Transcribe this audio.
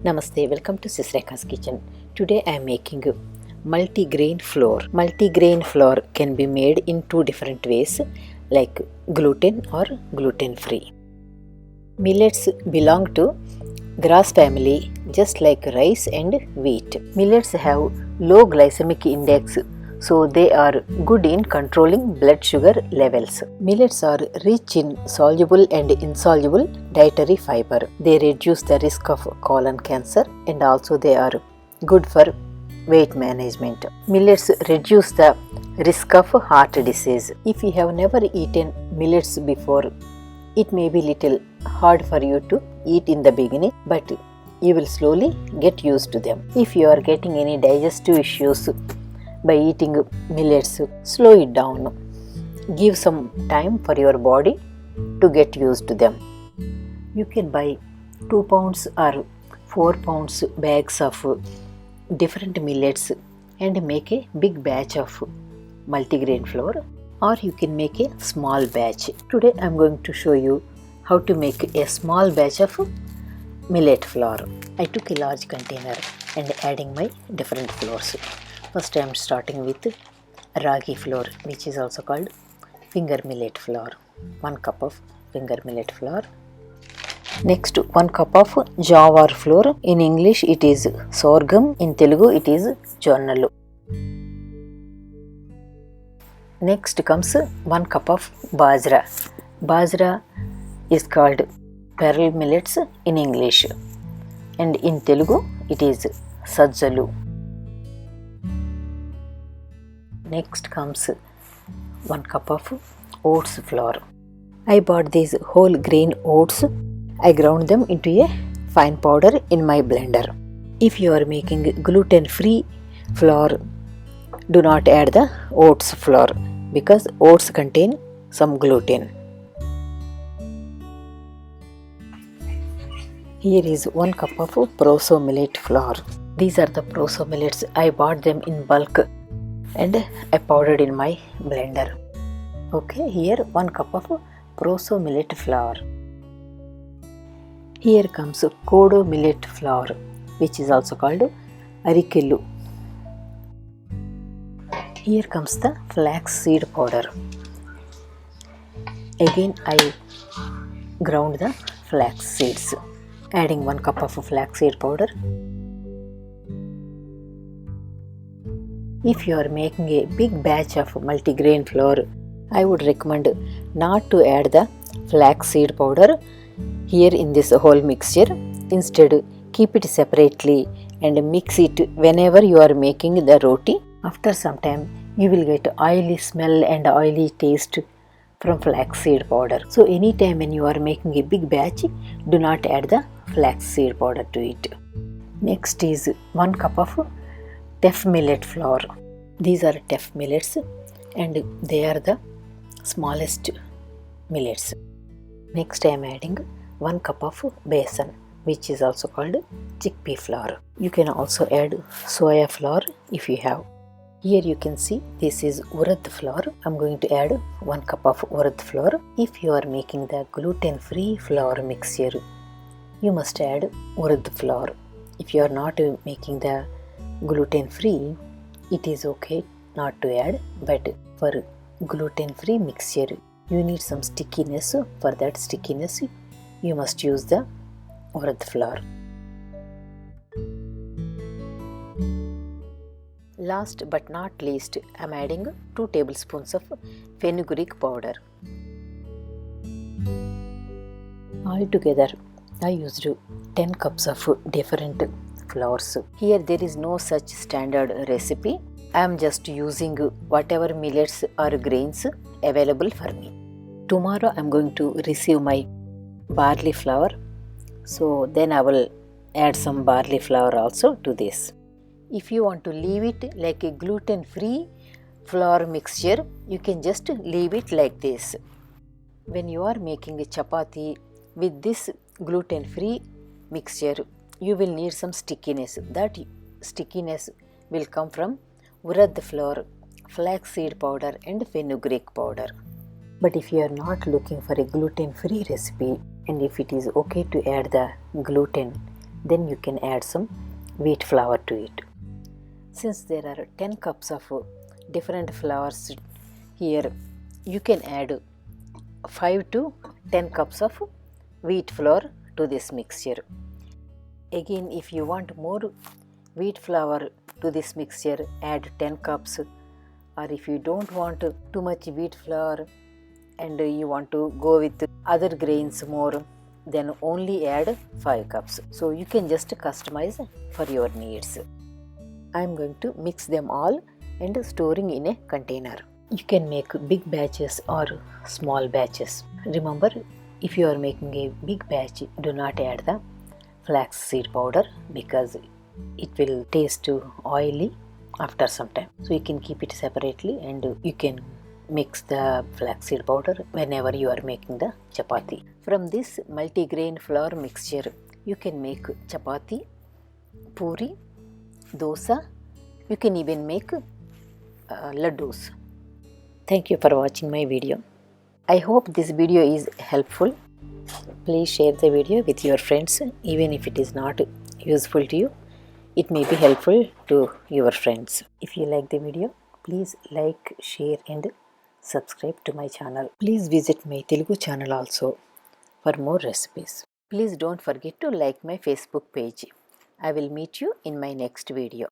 Namaste, welcome to Sisreka's kitchen. Today I am making multi-grain flour. Multi-grain flour can be made in two different ways, like gluten or gluten-free. Millets belong to grass family just like rice and wheat. Millets have low glycemic index, so they are good in controlling blood sugar levels. Millets are rich in soluble and insoluble dietary fiber. They reduce the risk of colon cancer and also they are good for weight management. Millets reduce the risk of heart disease. If you have never eaten millets before, it may be little hard for you to eat in the beginning, but you will slowly get used to them. If you are getting any digestive issues by eating millets, slow it down. Give some time for your body to get used to them. You can buy 2 pounds or 4 pounds bags of different millets and make a big batch of multigrain flour, or you can make a small batch. Today I am going to show you how to make a small batch of millet flour. I took a large container and adding my different flours. First I am starting with ragi flour, which is also called finger millet flour. 1 cup of finger millet flour. Next 1 cup of jawar flour. In English it is sorghum, in Telugu it is jonnalu. Next comes 1 cup of bajra. Bajra is called pearl millets in English and in Telugu it is sajjalu. Next comes 1 cup of oats flour. I bought these whole grain oats. I ground them into a fine powder in my blender. If you are making gluten free flour, do not add the oats flour because oats contain some gluten. Here is 1 cup of proso millet flour. These are the proso millets. I bought them in bulk and I powdered in my blender. Okay, here 1 cup of proso millet flour. Here comes kodo millet flour, which is also called arikelu. Here comes the flax seed powder. Again I ground the flax seeds, adding 1 cup of flax seed powder. If you are making a big batch of multigrain flour, I would recommend not to add the flax seed powder here in this whole mixture. Instead, keep it separately and mix it whenever you are making the roti. After some time, you will get oily smell and oily taste from flax seed powder. So anytime when you are making a big batch, do not add the flax seed powder to it. Next is 1 cup of teff millet flour. These are teff millets and they are the smallest millets. Next I am adding 1 cup of besan, which is also called chickpea flour. You can also add soya flour if you have. Here you can see this is urad flour. I am going to add 1 cup of urad flour. If you are making the gluten free flour mixture, you must add urad flour. If you are not making the gluten free, it is okay not to add, but for gluten free mixture you need some stickiness. For that stickiness you must use the urad flour. Last but not least, I am adding 2 tablespoons of fenugreek powder. Altogether I used 10 cups of different flours. Here there is no such standard recipe. I am just using whatever millets or grains available for me. Tomorrow I am going to receive my barley flour, so then I will add some barley flour also to this. If you want to leave it like a gluten free flour mixture, you can just leave it like this. When you are making a chapati with this gluten free mixture, you will need some stickiness. That stickiness will come from urad flour, flax seed powder and fenugreek powder. But if you are not looking for a gluten free recipe and if it is okay to add the gluten Then you can add some wheat flour to it. Since there are 10 cups of different flours here, you can add 5 to 10 cups of wheat flour to this mixture. Again, if you want more wheat flour to this mixture, add 10 cups. Or if you don't want too much wheat flour and you want to go with other grains more, then only add 5 cups. So you can just customize for your needs. I am going to mix them all and storing in a container. You can make big batches or small batches. Remember, if you are making a big batch, do not add the flaxseed powder because it will taste oily after some time. So you can keep it separately and you can mix the flaxseed powder whenever you are making the chapati. From this multigrain flour mixture, you can make chapati, puri, dosa. You can even make laddus. Thank you for watching my video. I hope this video is helpful. Please share the video with your friends. Even if it is not useful to you, it may be helpful to your friends. If you like the video, please like, share and subscribe to my channel. Please visit my Telugu channel also for more recipes. Please don't forget to like my Facebook page. I will meet you in my next video.